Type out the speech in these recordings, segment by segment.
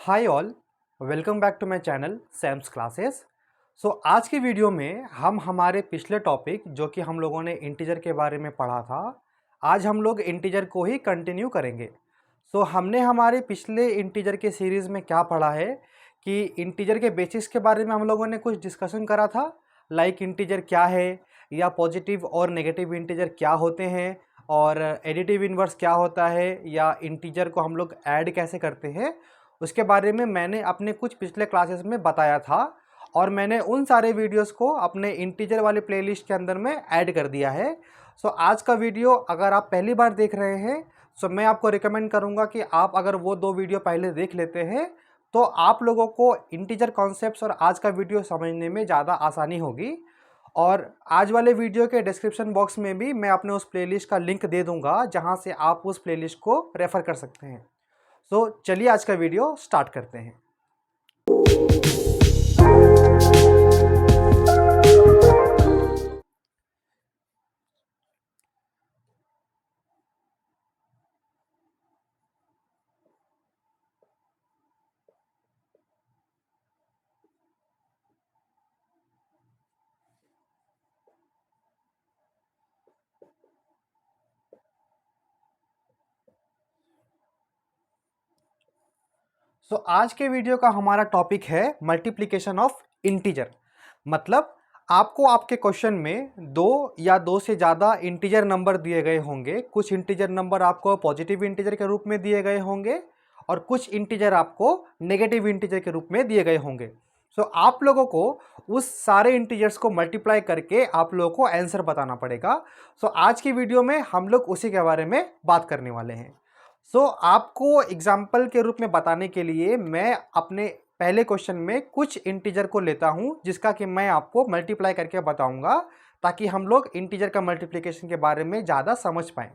Hi all, welcome back to my channel Sam's classes. आज की video में हम हमारे पिछले टॉपिक जो कि हम लोगों ने इंटीजर के बारे में पढ़ा था, आज हम लोग इंटीजर को ही कंटिन्यू करेंगे। हमने हमारे पिछले इंटीजर के सीरीज़ में क्या पढ़ा है कि इंटीजर के बेसिस के बारे में हम लोगों ने कुछ डिस्कशन करा था, लाइक इंटीजर क्या है या पॉजिटिव और नेगेटिव इंटीजर क्या होते हैं और एडिटिव इन्वर्स क्या होता है या इंटीजर को हम लोग ऐड कैसे करते हैं, उसके बारे में मैंने अपने कुछ पिछले क्लासेस में बताया था और मैंने उन सारे वीडियोस को अपने इंटीजर वाले प्लेलिस्ट के अंदर में ऐड कर दिया है। आज का वीडियो अगर आप पहली बार देख रहे हैं मैं आपको रिकमेंड करूंगा कि आप अगर वो दो वीडियो पहले देख लेते हैं तो आप लोगों को इंटीजर कॉन्सेप्ट्स और आज का वीडियो समझने में ज़्यादा आसानी होगी। और आज वाले वीडियो के डिस्क्रिप्शन बॉक्स में भी मैं अपने उस प्लेलिस्ट का लिंक दे दूंगा जहां से आप उस प्लेलिस्ट को रेफ़र कर सकते हैं। चलिए आज का वीडियो स्टार्ट करते हैं। आज के वीडियो का हमारा टॉपिक है मल्टीप्लिकेशन ऑफ इंटीजर। मतलब आपको आपके क्वेश्चन में दो या दो से ज़्यादा इंटीजर नंबर दिए गए होंगे। कुछ इंटीजर नंबर आपको पॉजिटिव इंटीजर के रूप में दिए गए होंगे और कुछ इंटीजर आपको नेगेटिव इंटीजर के रूप में दिए गए होंगे। आप लोगों को उस सारे इंटीजर्स को मल्टीप्लाई करके आप लोगों को आंसर बताना पड़ेगा। आज की वीडियो में हम लोग उसी के बारे में बात करने वाले हैं। आपको एग्जाम्पल के रूप में बताने के लिए मैं अपने पहले क्वेश्चन में कुछ इंटीजर को लेता हूं जिसका कि मैं आपको मल्टीप्लाई करके बताऊंगा ताकि हम लोग इंटीजर का मल्टीप्लिकेशन के बारे में ज़्यादा समझ पाएं।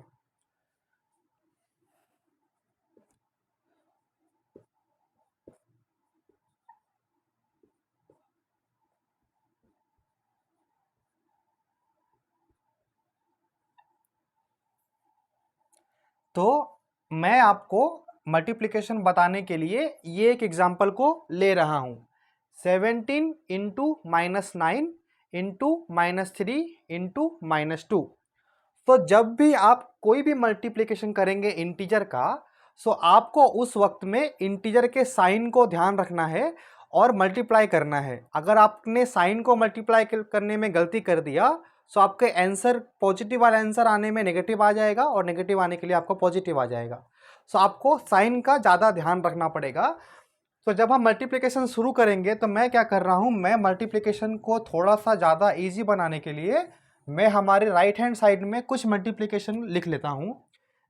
तो मैं आपको मल्टीप्लिकेशन बताने के लिए ये एक एग्जाम्पल को ले रहा हूं। 17 इंटू -9 इंटू -3 इंटू -2। तो जब भी आप कोई भी मल्टीप्लिकेशन करेंगे इंटीजर का, आपको उस वक्त में इंटीजर के साइन को ध्यान रखना है और मल्टीप्लाई करना है। अगर आपने साइन को मल्टीप्लाई करने में गलती कर दिया तो आपके आंसर पॉजिटिव वाला आंसर आने में नेगेटिव आ जाएगा और नेगेटिव आने के लिए आपको पॉजिटिव आ जाएगा। आपको साइन का ज़्यादा ध्यान रखना पड़ेगा। जब हम मल्टीप्लिकेशन शुरू करेंगे तो मैं क्या कर रहा हूँ, मैं मल्टीप्लिकेशन को थोड़ा सा ज़्यादा ईजी बनाने के लिए मैं हमारे राइट हैंड साइड में कुछ मल्टीप्लिकेशन लिख लेता हूँ।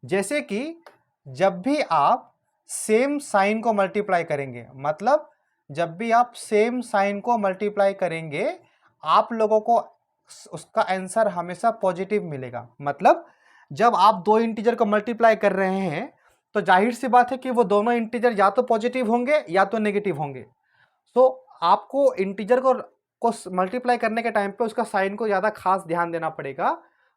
जैसे कि जब भी आप सेम साइन को मल्टीप्लाई करेंगे, मतलब जब भी आप सेम साइन को मल्टीप्लाई करेंगे आप लोगों को उसका आंसर हमेशा पॉजिटिव मिलेगा। मतलब जब आप दो इंटीजर को मल्टीप्लाई कर रहे हैं तो जाहिर सी बात है कि वो दोनों इंटीजर या तो पॉजिटिव होंगे या तो नेगेटिव होंगे। आपको इंटीजर को मल्टीप्लाई करने के टाइम पे उसका साइन को ज़्यादा खास ध्यान देना पड़ेगा।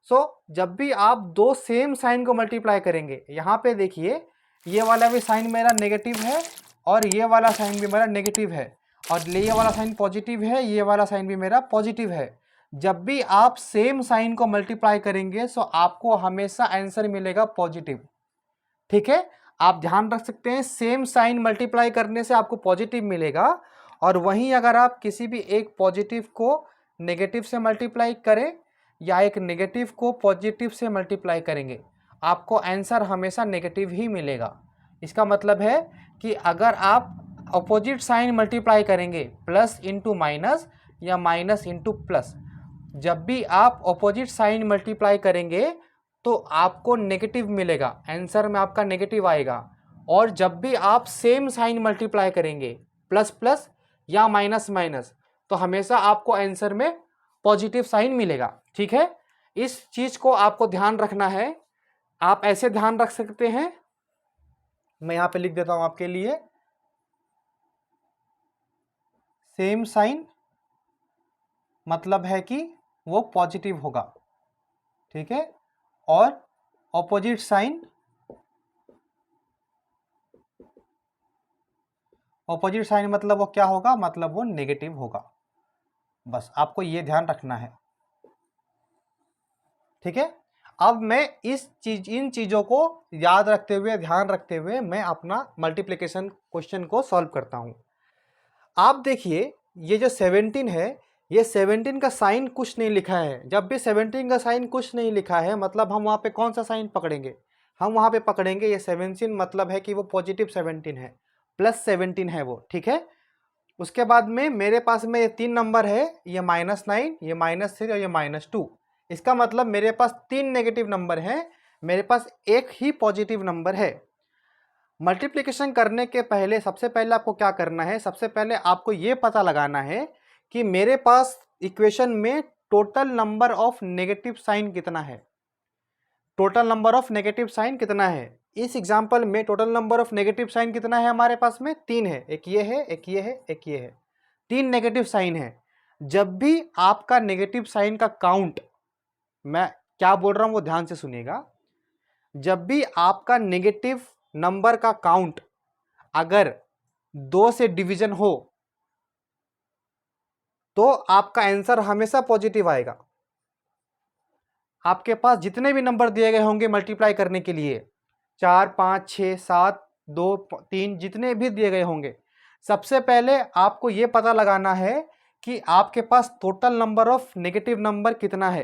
जब भी आप दो सेम साइन को मल्टीप्लाई करेंगे, यहाँ पे देखिए ये वाला भी साइन मेरा नेगेटिव है और ये वाला साइन भी मेरा नेगेटिव है और ये वाला साइन पॉजिटिव है, ये वाला साइन भी मेरा पॉजिटिव है। जब भी आप सेम साइन को मल्टीप्लाई करेंगे आपको हमेशा आंसर मिलेगा पॉजिटिव। ठीक है, आप ध्यान रख सकते हैं सेम साइन मल्टीप्लाई करने से आपको पॉजिटिव मिलेगा और वहीं अगर आप किसी भी एक पॉजिटिव को नेगेटिव से मल्टीप्लाई करें या एक नेगेटिव को पॉजिटिव से मल्टीप्लाई करेंगे आपको आंसर हमेशा नेगेटिव ही मिलेगा। इसका मतलब है कि अगर आप अपोजिट साइन मल्टीप्लाई करेंगे प्लस इंटू माइनस या माइनस इंटू प्लस, जब भी आप अपोजिट साइन मल्टीप्लाई करेंगे तो आपको नेगेटिव मिलेगा, आंसर में आपका नेगेटिव आएगा। और जब भी आप सेम साइन मल्टीप्लाई करेंगे प्लस प्लस या माइनस माइनस तो हमेशा आपको आंसर में पॉजिटिव साइन मिलेगा। ठीक है, इस चीज को आपको ध्यान रखना है। आप ऐसे ध्यान रख सकते हैं, मैं यहां पे लिख देता हूं आपके लिए, सेम साइन मतलब है कि वो पॉजिटिव होगा। ठीक है, और ऑपोजिट साइन ऑपोजिट साइन मतलब वो क्या होगा, मतलब वो नेगेटिव होगा। बस आपको ये ध्यान रखना है, ठीक है। अब मैं इन चीजों को याद रखते हुए, ध्यान रखते हुए मैं अपना मल्टीप्लिकेशन क्वेश्चन को सॉल्व करता हूं। आप देखिए ये जो 17 है, ये 17 का साइन कुछ नहीं लिखा है। जब भी 17 का साइन कुछ नहीं लिखा है मतलब हम वहाँ पे कौन सा साइन पकड़ेंगे, हम वहाँ पे पकड़ेंगे ये 17, मतलब है कि वो पॉजिटिव 17 है, +17 है वो, ठीक है। उसके बाद में मेरे पास में ये 3 नंबर है, ये -9, ये -3 और ये -2। इसका मतलब मेरे पास 3 नेगेटिव नंबर हैं, मेरे पास एक ही पॉजिटिव नंबर है। मल्टीप्लिकेशन करने के पहले सबसे पहले आपको क्या करना है, सबसे पहले आपको ये पता लगाना है कि मेरे पास इक्वेशन में total number of negative sign कितना है। Total number of negative sign कितना है, इस एग्जांपल में total number of negative sign कितना है हमारे पास में, 3 है। एक ये है, एक ये है, एक ये है, 3 नेगेटिव साइन है। जब भी आपका नेगेटिव साइन का काउंट, मैं क्या बोल रहा हूं वो ध्यान से सुनिएगा, जब भी आपका नेगेटिव नंबर का काउंट अगर 2 से डिवीजन हो तो आपका आंसर हमेशा पॉजिटिव आएगा। आपके पास जितने भी नंबर दिए गए होंगे मल्टीप्लाई करने के लिए, 4, 5, 6, 7, 2, 3, जितने भी दिए गए होंगे, सबसे पहले आपको यह पता लगाना है कि आपके पास total number of negative number कितना है।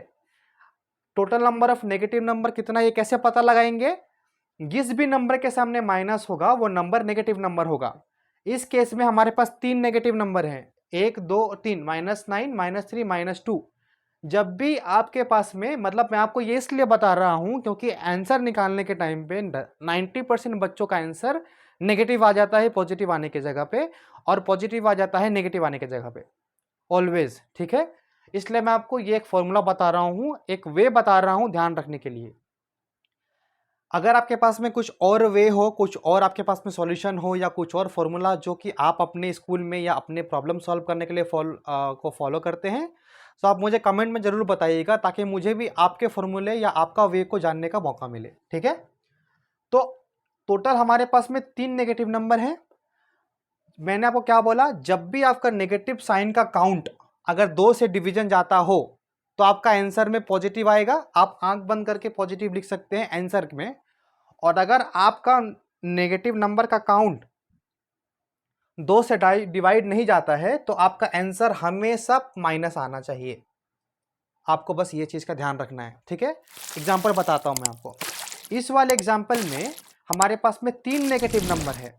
Total number of negative number कितना, ये कैसे पता लगाएंगे, जिस भी नंबर के सामने माइनस होगा वो नंबर नेगेटिव नंबर होगा। इस केस में हमारे पास 3 नेगेटिव नंबर हैं, 1, 2, 3, -9, -3, -2। जब भी आपके पास में, मतलब मैं आपको ये इसलिए बता रहा हूं क्योंकि आंसर निकालने के टाइम पे 90% बच्चों का आंसर नेगेटिव आ जाता है पॉजिटिव आने की जगह पे, और पॉजिटिव आ जाता है नेगेटिव आने की जगह पे, ऑलवेज, ठीक है। इसलिए मैं आपको ये एक फॉर्मूला बता रहा हूं, एक वे बता रहा हूं ध्यान रखने के लिए। अगर आपके पास में कुछ और वे हो, कुछ और आपके पास में सॉल्यूशन हो, या कुछ और फॉर्मूला जो कि आप अपने स्कूल में या अपने प्रॉब्लम सॉल्व करने के लिए फॉलो करते हैं, तो आप मुझे कमेंट में ज़रूर बताइएगा, ताकि मुझे भी आपके फॉर्मूले या आपका वे को जानने का मौका मिले, ठीक है। तो टोटल हमारे पास में 3 नेगेटिव नंबर हैं। मैंने आपको क्या बोला, जब भी आपका नेगेटिव साइन का काउंट अगर 2 से डिवीजन जाता हो तो आपका आंसर में पॉजिटिव आएगा। आप आंख बंद करके पॉजिटिव लिख सकते हैं आंसर में। और अगर आपका नेगेटिव नंबर का काउंट 2 से डिवाइड नहीं जाता है तो आपका आंसर हमेशा माइनस आना चाहिए। आपको बस ये चीज़ का ध्यान रखना है, ठीक है। एग्जाम्पल बताता हूँ मैं आपको। इस वाले एग्जाम्पल में हमारे पास में 3 नेगेटिव नंबर है,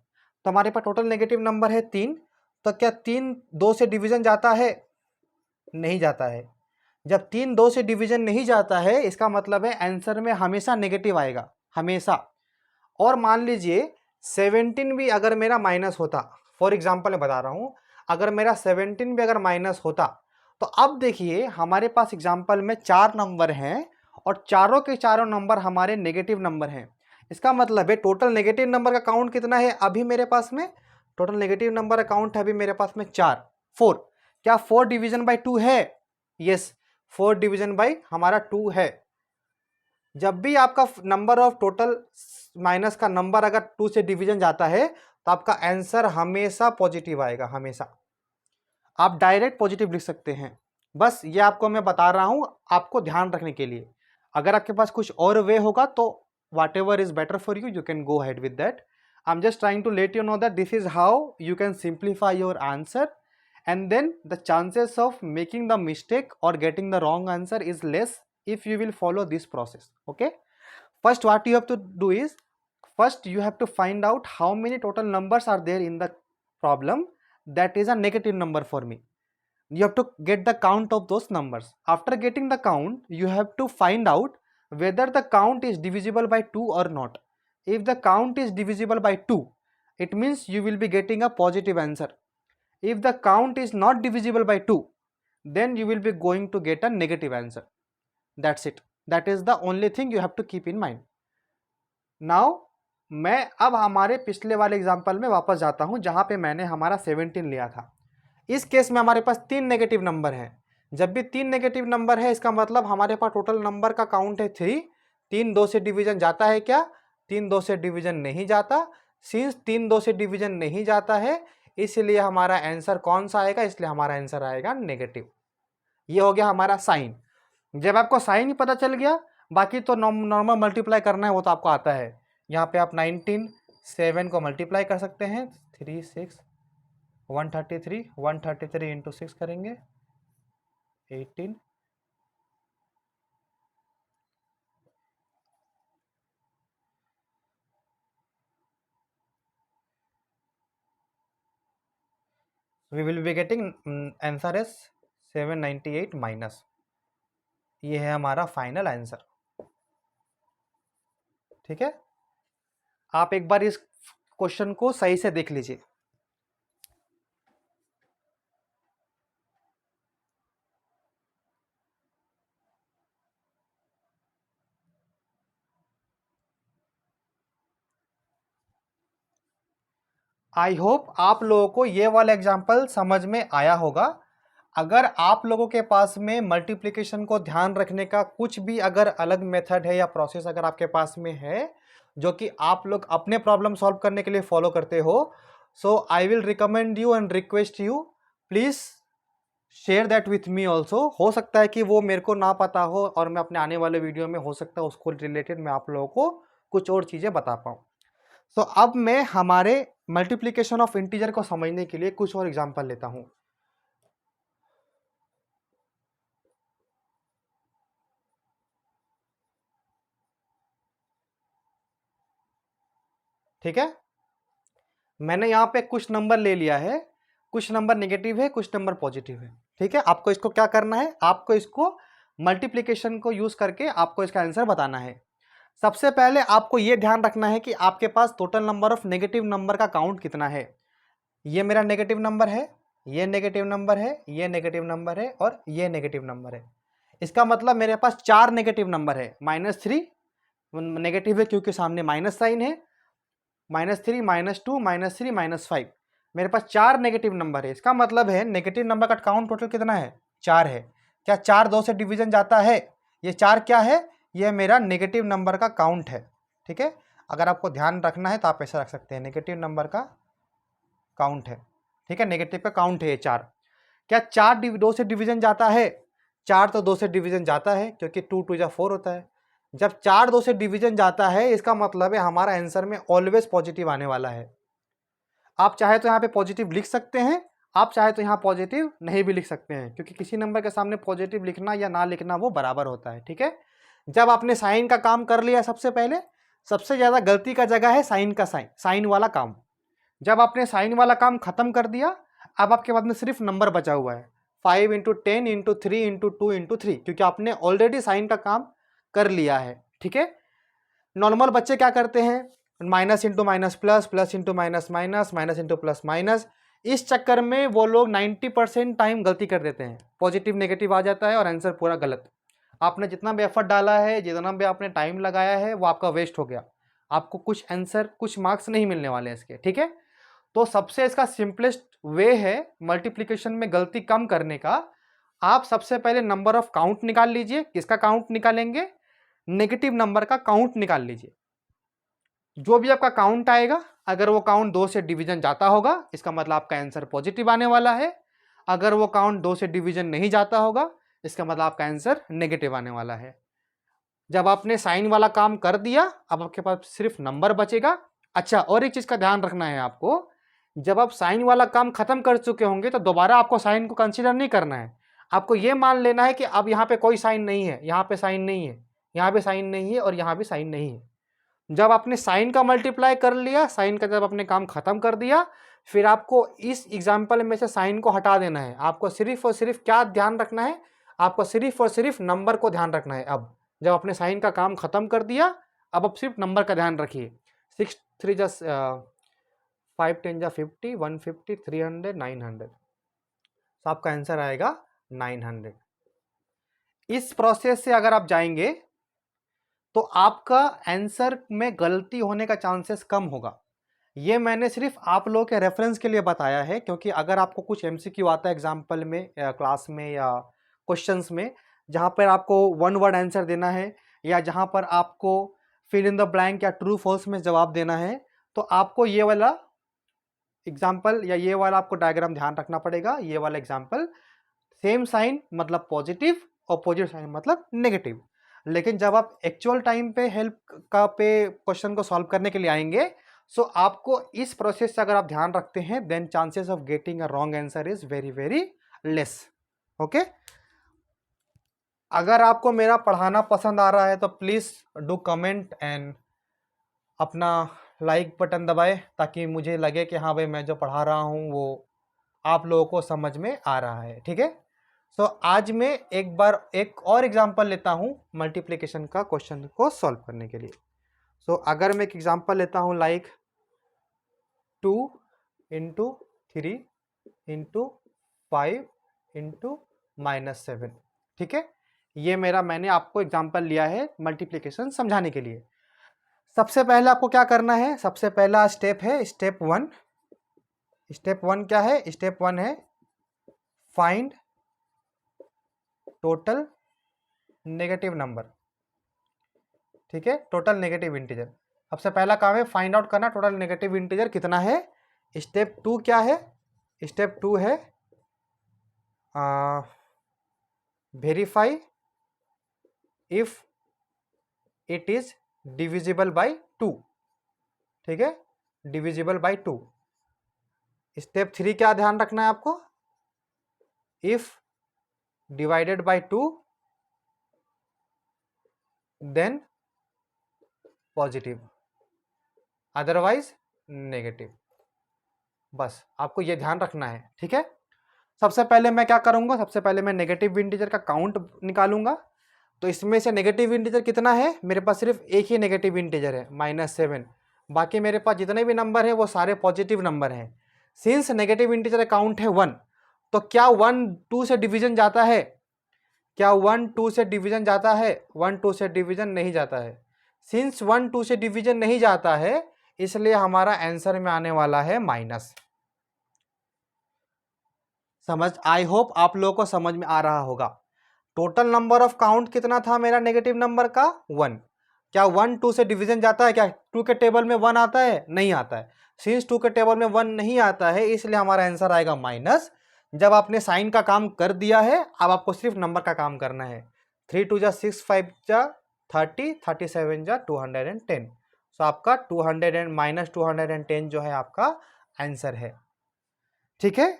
तो हमारे पास टोटल नेगेटिव नंबर है 3। तो क्या 3 2 से डिवीजन जाता है, नहीं जाता है। जब 3 2 से डिवीजन नहीं जाता है, इसका मतलब है आंसर में हमेशा नेगेटिव आएगा, हमेशा। और मान लीजिए 17 भी अगर मेरा माइनस होता, फॉर एग्जाम्पल मैं बता रहा हूं, अगर मेरा 17 भी अगर माइनस होता, तो अब देखिए हमारे पास एग्जाम्पल में 4 नंबर हैं और चारों के चारों नंबर हमारे नेगेटिव नंबर हैं। इसका मतलब है टोटल नेगेटिव नंबर का काउंट कितना है अभी मेरे पास में, टोटल नेगेटिव नंबर का काउंट है अभी मेरे पास में 4। क्या 4 डिवीजन बाई 2 है, यस 4 डिवीजन बाई हमारा 2 है। जब भी आपका नंबर ऑफ टोटल माइनस का नंबर अगर 2 से डिवीजन जाता है तो आपका आंसर हमेशा पॉजिटिव आएगा, हमेशा। आप डायरेक्ट पॉजिटिव लिख सकते हैं। बस ये आपको मैं बता रहा हूं आपको ध्यान रखने के लिए। अगर आपके पास कुछ और वे होगा तो whatever is better for you, you can go ahead with that. I'm just trying to let you know that this is how you can simplify your answer, and then the chances of making the mistake or getting the wrong answer is less if you will follow this process, okay. First what you have to do is, first you have to find out how many total numbers are there in the problem that is a negative number for me. You have to get the count of those numbers. After getting the count, you have to find out whether the count is divisible by 2 or not. If the count is divisible by 2, it means you will be getting a positive answer. If the count is not divisible by 2, then you will be going to get a negative answer. That's it. That is the only thing you have to keep in mind. Now मैं अब हमारे पिछले वाले example में वापस जाता हूं जहां पे मैंने हमारा 17 लिया था। इस केस में हमारे पास 3 नेगेटिव नंबर हैं। जब भी 3 नेगेटिव नंबर है इसका मतलब हमारे पास टोटल नंबर का काउंट है 3। 3 2 से डिवीजन जाता है क्या, 3 2 से डिवीजन नहीं जाता। सिंस 3 2 से डिवीजन नहीं जाता है, इसलिए हमारा आंसर कौन सा आएगा, इसलिए हमारा आंसर आएगा नेगेटिव। ये हो गया हमारा साइन। जब आपको साइन ही पता चल गया, बाकी तो नॉर्मल मल्टीप्लाई करना है वो तो आपको आता है। यहाँ पे आप 19 7 को मल्टीप्लाई कर सकते हैं, 3 6 133 133 इंटू 6 करेंगे 18 we will be getting answer is 798 minus. ये है हमारा फाइनल आंसर। ठीक है, आप एक बार इस क्वेश्चन को सही से देख लीजिए। आई होप आप लोगों को ये वाला एग्जाम्पल समझ में आया होगा। अगर आप लोगों के पास में मल्टीप्लिकेशन को ध्यान रखने का कुछ भी अगर अलग मेथड है या प्रोसेस अगर आपके पास में है जो कि आप लोग अपने प्रॉब्लम सॉल्व करने के लिए फॉलो करते हो, so I will recommend you and request you please share that with me also. हो सकता है कि वो मेरे को ना पता हो और मैं अपने आने वाले वीडियो में हो सकता है उसको रिलेटेड मैं आप लोगों को कुछ और चीज़ें बता पाऊँ। तो अब मैं हमारे मल्टीप्लिकेशन ऑफ इंटीजर को समझने के लिए कुछ और एग्जांपल लेता हूं। ठीक है, मैंने यहां पे कुछ नंबर ले लिया है, कुछ नंबर नेगेटिव है, कुछ नंबर पॉजिटिव है। ठीक है, आपको इसको क्या करना है, आपको इसको मल्टीप्लिकेशन को यूज करके आपको इसका आंसर बताना है। सबसे पहले आपको यह ध्यान रखना है कि आपके पास total number of negative number का काउंट कितना है। ये मेरा नेगेटिव नंबर है, ये नेगेटिव नंबर है, ये नेगेटिव नंबर है और ये नेगेटिव नंबर है। इसका मतलब मेरे पास 4 नेगेटिव नंबर है। -3 नेगेटिव है क्योंकि सामने माइनस साइन है, -3 -2 -3 -5, मेरे पास 4 नेगेटिव नंबर है। इसका मतलब है नेगेटिव नंबर का काउंट टोटल कितना है, 4 है। क्या 4 2 से डिवीजन जाता है? ये 4 क्या है, ये मेरा नेगेटिव नंबर का काउंट है। ठीक है, अगर आपको ध्यान रखना है तो आप ऐसा रख सकते हैं, नेगेटिव नंबर का काउंट है। ठीक है, नेगेटिव का काउंट है ये 4। क्या 4 2 से डिवीजन जाता है? 4 तो 2 से डिवीजन जाता है क्योंकि 2 2 जा 4 होता है। जब 4 2 से डिवीजन जाता है इसका मतलब है हमारा आंसर में ऑलवेज पॉजिटिव आने वाला है। आप चाहे तो यहाँ पे पॉजिटिव लिख सकते हैं, आप चाहे तो यहाँ पॉजिटिव नहीं भी लिख सकते हैं, क्योंकि किसी नंबर के सामने पॉजिटिव लिखना या ना लिखना वो बराबर होता है। ठीक है, जब आपने साइन का काम कर लिया, सबसे पहले सबसे ज़्यादा गलती का जगह है साइन का, साइन वाला काम। जब आपने साइन वाला काम खत्म कर दिया, अब आपके पास में सिर्फ नंबर बचा हुआ है 5 × 10 × 3 × 2 × 3, क्योंकि आपने ऑलरेडी साइन का काम कर लिया है। ठीक है, नॉर्मल बच्चे क्या करते हैं, minus into minus plus, plus into minus minus, minus into plus minus. इस चक्कर में वो लोग 90% टाइम गलती कर देते हैं, पॉजिटिव नेगेटिव आ जाता है और आंसर पूरा गलत। आपने जितना भी एफर्ट डाला है, जितना भी आपने टाइम लगाया है, वो आपका वेस्ट हो गया। आपको कुछ आंसर, कुछ मार्क्स नहीं मिलने वाले इसके। ठीक है, तो सबसे इसका सिंपलेस्ट वे है मल्टीप्लिकेशन में गलती कम करने का। आप सबसे पहले नंबर ऑफ काउंट निकाल लीजिए। किसका काउंट निकालेंगे, नेगेटिव नंबर का काउंट निकाल लीजिए। जो भी आपका काउंट आएगा, अगर वो काउंट 2 से डिवीजन जाता होगा इसका मतलब आपका आंसर पॉजिटिव आने वाला है। अगर वो काउंट 2 से डिवीजन नहीं जाता होगा इसका मतलब आपका आंसर नेगेटिव आने वाला है। जब आपने साइन वाला काम कर दिया, अब आपके पास सिर्फ नंबर बचेगा। अच्छा, और एक चीज का ध्यान रखना है आपको, जब आप साइन वाला काम खत्म कर चुके होंगे तो दोबारा आपको साइन को कंसीडर नहीं करना है। आपको यह मान लेना है कि अब यहाँ पे कोई साइन नहीं है, यहाँ पे साइन नहीं है, यहाँ पे साइन नहीं है और यहाँ भी साइन नहीं है। जब आपने साइन का मल्टीप्लाई कर लिया, साइन का जब आपने काम खत्म कर दिया, फिर आपको इस एग्जाम्पल में से साइन को हटा देना है। आपको सिर्फ और सिर्फ क्या ध्यान रखना है, आपको सिर्फ और सिर्फ नंबर को ध्यान रखना है। अब जब आपने साइन का काम खत्म कर दिया, अब आप सिर्फ नंबर का ध्यान रखिए। 6 3 जा 5 10 जा 50, 150, 300, 900, तो आपका आंसर आएगा 900। इस प्रोसेस से अगर आप जाएंगे तो आपका आंसर में गलती होने का चांसेस कम होगा। ये मैंने सिर्फ आप लोगों के रेफरेंस के लिए बताया है, क्योंकि अगर आपको कुछ एमसीक्यू आता है एग्जाम्पल में या क्लास में या क्वेश्चंस में, जहाँ पर आपको वन वर्ड आंसर देना है या जहाँ पर आपको फिल इन द ब्लैंक या ट्रू फॉल्स में जवाब देना है, तो आपको ये वाला एग्जाम्पल या ये वाला आपको डायग्राम ध्यान रखना पड़ेगा। ये वाला एग्जाम्पल सेम साइन मतलब पॉजिटिव, अपोजिट साइन मतलब नेगेटिव। लेकिन जब आप एक्चुअल टाइम पे हेल्प का पे क्वेश्चन को सॉल्व करने के लिए आएंगे, सो आपको इस प्रोसेस से अगर आप ध्यान रखते हैं, then chances of getting a wrong answer is very very less. Okay, अगर आपको मेरा पढ़ाना पसंद आ रहा है तो प्लीज डू कमेंट एंड अपना लाइक बटन दबाए, ताकि मुझे लगे कि हाँ भाई मैं जो पढ़ा रहा हूँ वो आप लोगों को समझ में आ रहा है। ठीक है, सो आज मैं एक बार एक और एग्जांपल लेता हूँ मल्टीप्लिकेशन का क्वेश्चन को सॉल्व करने के लिए। सो अगर मैं एक एग्जांपल लेता हूँ लाइक 2 इंटू 3 इंटू 5 इंटू -7। ठीक है, ये मेरा मैंने आपको एग्जांपल लिया है मल्टीप्लिकेशन समझाने के लिए। सबसे पहले आपको क्या करना है, सबसे पहला स्टेप है स्टेप 1। स्टेप 1 क्या है? स्टेप 1 है फाइंड टोटल नेगेटिव नंबर। ठीक है, टोटल नेगेटिव इंटीजर। सबसे पहला काम है फाइंड आउट करना टोटल नेगेटिव इंटीजर कितना है। स्टेप 2 क्या है? स्टेप 2 है verify if it is divisible by 2। ठीक है, डिविजिबल बाय 2। स्टेप 3 क्या ध्यान रखना है आपको? If divided by 2 then positive, otherwise negative. बस आपको ये ध्यान रखना है। ठीक है, सबसे पहले मैं क्या करूंगा, सबसे पहले मैं नेगेटिव इंटीजर का काउंट निकालूंगा। तो इसमें से नेगेटिव इंटीजर कितना है? मेरे पास सिर्फ एक ही नेगेटिव इंटीजर है -7। बाकी मेरे पास जितने भी नंबर है वो सारे पॉजिटिव नंबर हैं। सिंस नेगेटिव इंटीजर काउंट है 1, तो क्या 1 2 से डिवीजन जाता है? क्या 1 2 से डिवीजन जाता है? 1 2 से डिवीजन नहीं जाता है। सिंस 1 2 से डिवीजन नहीं जाता है, इसलिए हमारा आंसर में आने वाला है माइनस। समझ, आई होप आप लोगों को समझ में आ रहा होगा। टोटल नंबर ऑफ काउंट कितना था मेरा नेगेटिव नंबर का? 1। क्या 1 2 से डिवीजन जाता है? क्या 2 के टेबल में 1 आता है? नहीं आता है। सिंस 2 के टेबल में 1 नहीं आता है, इसलिए हमारा आंसर आएगा माइनस। जब आपने साइन का काम कर दिया है, अब आपको सिर्फ नंबर का काम करना है। 3 2 जा 6 5 जा 30 37 जा 210। सो आपका 200 माइनस 210 जो है आपका आंसर है। ठीक है,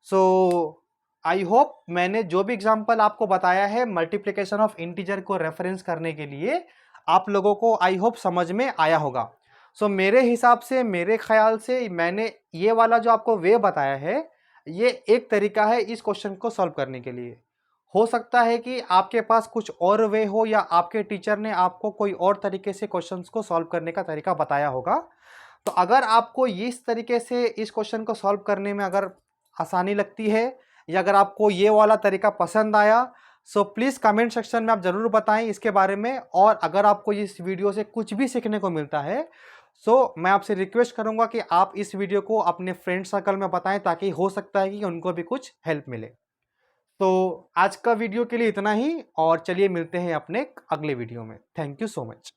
सो आई होप मैंने जो भी एग्जांपल आपको बताया है मल्टीप्लिकेशन ऑफ इंटीजर को रेफरेंस करने के लिए, आप लोगों को आई होप समझ में आया होगा। सो मेरे हिसाब से, मेरे ख्याल से मैंने ये वाला जो आपको वे बताया है, ये एक तरीका है इस क्वेश्चन को सॉल्व करने के लिए। हो सकता है कि आपके पास कुछ और वे हो, या आपके टीचर ने आपको कोई और तरीके से क्वेश्चंस को सॉल्व करने का तरीका बताया होगा। तो अगर आपको इस तरीके से इस क्वेश्चन को सॉल्व करने में अगर आसानी लगती है, या अगर आपको ये वाला तरीका पसंद आया, सो प्लीज़ कमेंट सेक्शन में आप ज़रूर बताएं इसके बारे में। और अगर आपको इस वीडियो से कुछ भी सीखने को मिलता है, सो मैं आपसे रिक्वेस्ट करूंगा कि आप इस वीडियो को अपने फ्रेंड सर्कल में बताएं, ताकि हो सकता है कि उनको भी कुछ हेल्प मिले। तो आज का वीडियो के लिए इतना ही, और चलिए मिलते हैं अपने अगले वीडियो में। Thank you so much.